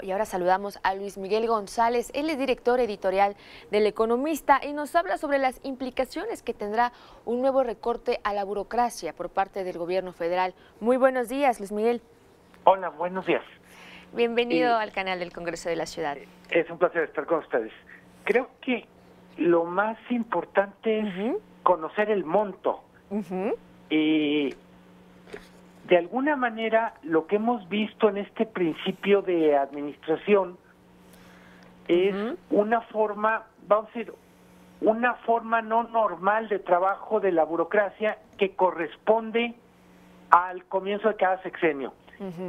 y ahora saludamos a Luis Miguel González. Él es director editorial del Economista y nos habla sobre las implicaciones que tendrá un nuevo recorte a la burocracia por parte del gobierno federal. Muy buenos días, Luis Miguel. Hola, buenos días. Bienvenido al canal del Congreso de la Ciudad. Es un placer estar con ustedes. Creo que lo más importante es conocer el monto. De alguna manera, lo que hemos visto en este principio de administración es una forma, vamos a decir, una forma no normal de trabajo de la burocracia que corresponde al comienzo de cada sexenio.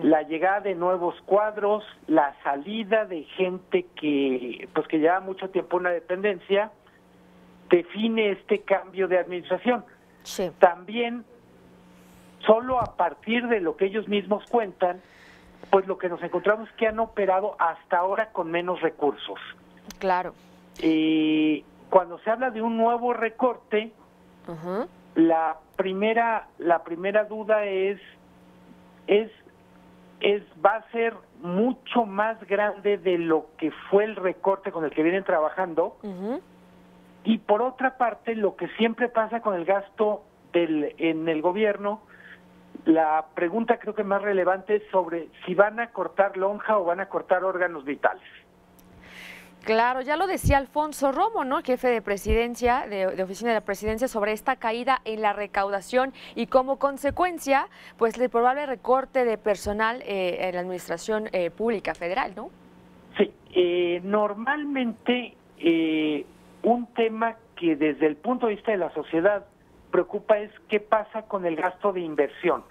La llegada de nuevos cuadros, la salida de gente que lleva mucho tiempo en una dependencia, define este cambio de administración. Sí. También, solo a partir de lo que ellos mismos cuentan, pues lo que nos encontramos es que han operado hasta ahora con menos recursos. Claro. Cuando se habla de un nuevo recorte, la primera duda va a ser mucho más grande de lo que fue el recorte con el que vienen trabajando. Y por otra parte, lo que siempre pasa con el gasto en el gobierno, la pregunta creo que más relevante es sobre si van a cortar lonja o van a cortar órganos vitales. Claro, ya lo decía Alfonso Romo, ¿no? Jefe de presidencia, de oficina de la presidencia, sobre esta caída en la recaudación y como consecuencia, pues el probable recorte de personal en la administración pública federal, ¿no? Sí, normalmente un tema que desde el punto de vista de la sociedad preocupa es qué pasa con el gasto de inversión.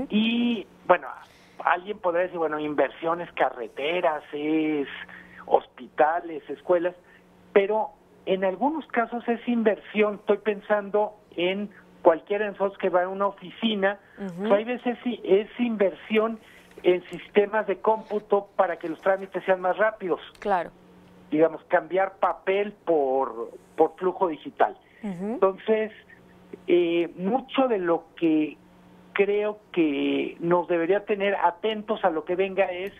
Y bueno, alguien podrá decir, bueno, inversiones, carreteras, es hospitales, escuelas, pero en algunos casos es inversión. Estoy pensando en cualquiera de nosotros que va a una oficina, hay veces es inversión en sistemas de cómputo para que los trámites sean más rápidos. Claro. Digamos, cambiar papel por flujo digital. Entonces, mucho de lo que creo que nos debería tener atentos a lo que venga es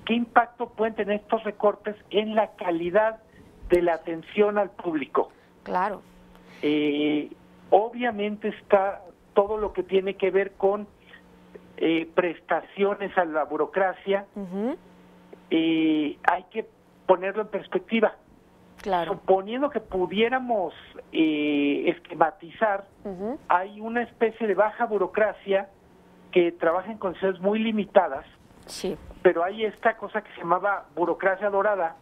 qué impacto pueden tener estos recortes en la calidad de la atención al público. Claro. Obviamente está todo lo que tiene que ver con prestaciones a la burocracia. Hay que ponerlo en perspectiva. Claro. Suponiendo que pudiéramos esquematizar, hay una especie de baja burocracia que trabaja en condiciones muy limitadas. Sí. Pero hay esta cosa que se llamaba burocracia dorada,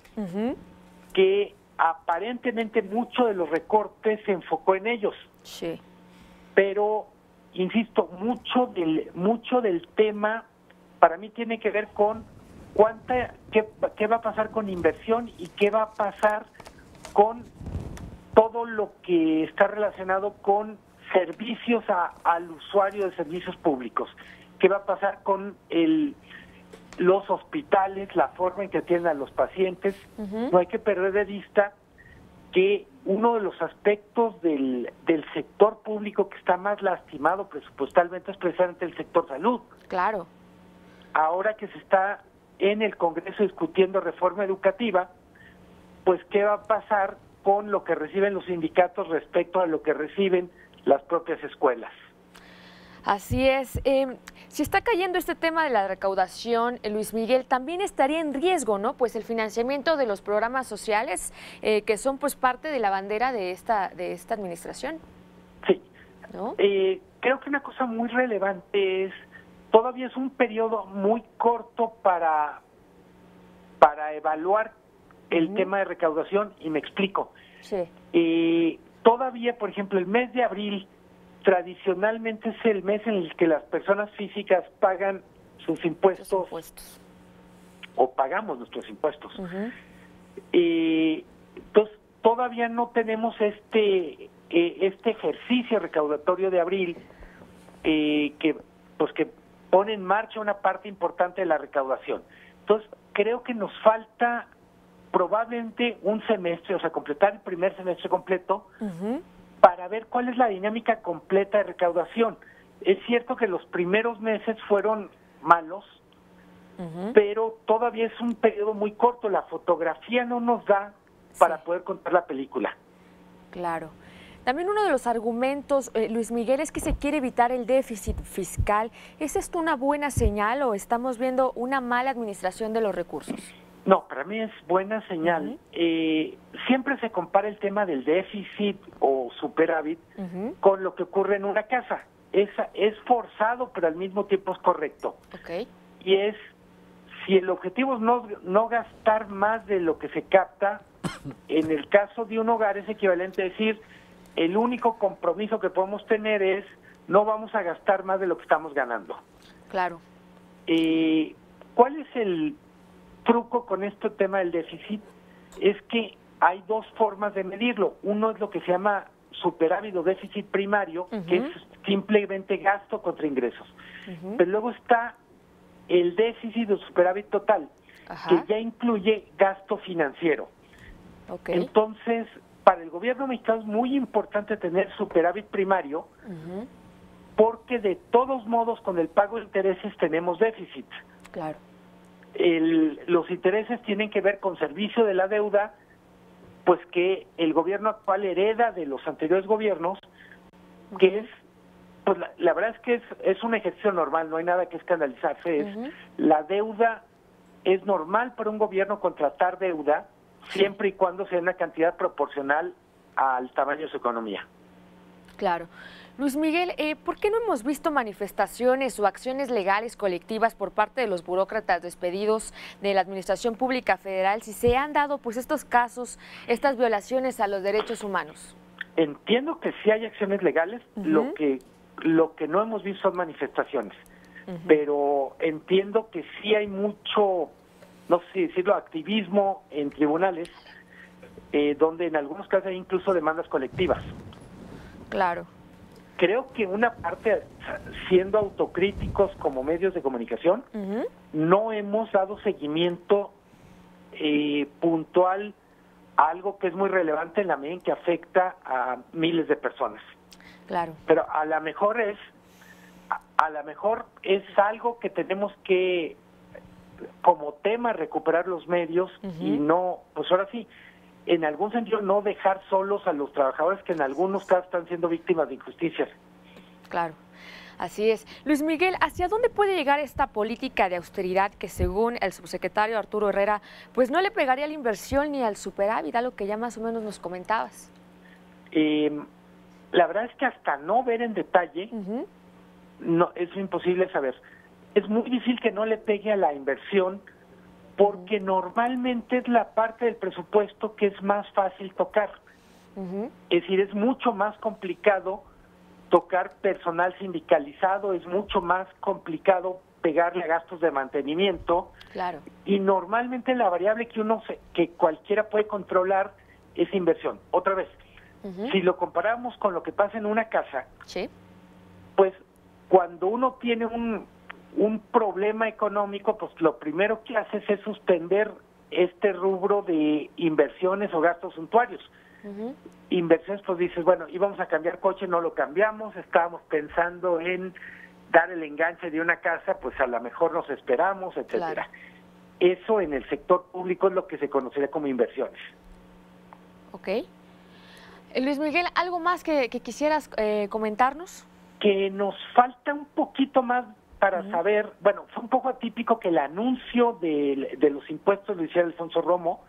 que aparentemente mucho de los recortes se enfocó en ellos. Sí. Pero, insisto, mucho del tema para mí tiene que ver con qué va a pasar con inversión y qué va a pasar con todo lo que está relacionado con servicios al usuario de servicios públicos. ¿Qué va a pasar con los hospitales, la forma en que atienden a los pacientes? No hay que perder de vista que uno de los aspectos del sector público que está más lastimado presupuestalmente es precisamente el sector salud. Claro. Ahora que se está en el Congreso discutiendo reforma educativa, pues ¿qué va a pasar con lo que reciben los sindicatos respecto a lo que reciben las propias escuelas? Así es. Si está cayendo este tema de la recaudación, Luis Miguel, también estaría en riesgo, ¿no? Pues el financiamiento de los programas sociales que son pues parte de la bandera de esta administración. Sí. ¿No? Creo que una cosa muy relevante es, todavía es un periodo muy corto para evaluar el tema de recaudación, y me explico. Sí. Todavía, por ejemplo, el mes de abril tradicionalmente es el mes en el que las personas físicas pagan sus impuestos. O pagamos nuestros impuestos. Entonces, todavía no tenemos este ejercicio recaudatorio de abril que pone en marcha una parte importante de la recaudación. Entonces, creo que nos falta probablemente un semestre, o sea, completar el primer semestre completo, para ver cuál es la dinámica completa de recaudación. Es cierto que los primeros meses fueron malos, pero todavía es un periodo muy corto. La fotografía no nos da para poder contar la película. Claro. También uno de los argumentos, Luis Miguel, es que se quiere evitar el déficit fiscal. ¿Es esto una buena señal o estamos viendo una mala administración de los recursos? No, para mí es buena señal. Siempre se compara el tema del déficit o superávit con lo que ocurre en una casa. Es forzado, pero al mismo tiempo es correcto. Y es, si el objetivo es no gastar más de lo que se capta, en el caso de un hogar es equivalente a decir, el único compromiso que podemos tener es no vamos a gastar más de lo que estamos ganando. Claro. ¿Cuál es el truco con este tema del déficit? Es que hay dos formas de medirlo. Uno es lo que se llama superávit o déficit primario, que es simplemente gasto contra ingresos. Pero luego está el déficit o superávit total, que ya incluye gasto financiero. Entonces, para el gobierno mexicano es muy importante tener superávit primario, porque de todos modos con el pago de intereses tenemos déficit. Claro. Los intereses tienen que ver con servicio de la deuda, pues que el gobierno actual hereda de los anteriores gobiernos, que es, pues la verdad es que es un ejercicio normal, no hay nada que escandalizarse. La deuda es normal para un gobierno contratar deuda, siempre y cuando sea una cantidad proporcional al tamaño de su economía. Claro. Luis Miguel, ¿por qué no hemos visto manifestaciones o acciones legales colectivas por parte de los burócratas despedidos de la Administración Pública Federal si se han dado pues estos casos, estas violaciones a los derechos humanos? Entiendo que sí hay acciones legales, lo que no hemos visto son manifestaciones, pero entiendo que sí hay mucho, no sé si decirlo, activismo en tribunales, donde en algunos casos hay incluso demandas colectivas. Claro. Creo que una parte, siendo autocríticos como medios de comunicación, no hemos dado seguimiento puntual a algo que es muy relevante en la medida en que afecta a miles de personas. Claro. Pero a lo mejor es algo que tenemos que, como tema, recuperar los medios y no, pues ahora sí, en algún sentido no dejar solos a los trabajadores que en algunos casos están siendo víctimas de injusticias. Claro, así es. Luis Miguel, ¿hacia dónde puede llegar esta política de austeridad que según el subsecretario Arturo Herrera, pues no le pegaría a la inversión ni al superávit, algo que ya más o menos nos comentabas? La verdad es que hasta no ver en detalle, no, es imposible saber. Es muy difícil que no le pegue a la inversión, porque normalmente es la parte del presupuesto que es más fácil tocar. Es decir, es mucho más complicado tocar personal sindicalizado, es mucho más complicado pegarle a gastos de mantenimiento. Claro. Y normalmente la variable que cualquiera puede controlar es inversión. Otra vez, si lo comparamos con lo que pasa en una casa, pues cuando uno tiene un problema económico, pues lo primero que haces es suspender este rubro de inversiones o gastos suntuarios. Inversiones, pues dices, bueno, íbamos a cambiar coche, no lo cambiamos, estábamos pensando en dar el enganche de una casa, pues a lo mejor nos esperamos, etcétera. Eso en el sector público es lo que se conocería como inversiones. Luis Miguel, ¿algo más que quisieras comentarnos? Que nos falta un poquito más para saber, bueno, fue un poco atípico que el anuncio de los impuestos lo hiciera Alfonso Romo,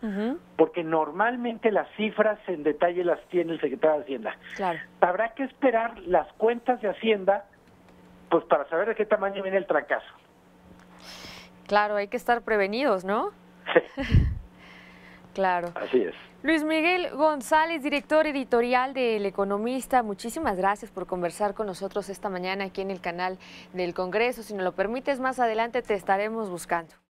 porque normalmente las cifras en detalle las tiene el secretario de Hacienda. Claro. Habrá que esperar las cuentas de Hacienda, pues para saber de qué tamaño viene el trancazo. Claro, hay que estar prevenidos, ¿no? Sí. Claro. Así es. Luis Miguel González, director editorial de El Economista, muchísimas gracias por conversar con nosotros esta mañana aquí en el canal del Congreso. Si nos lo permites, más adelante te estaremos buscando.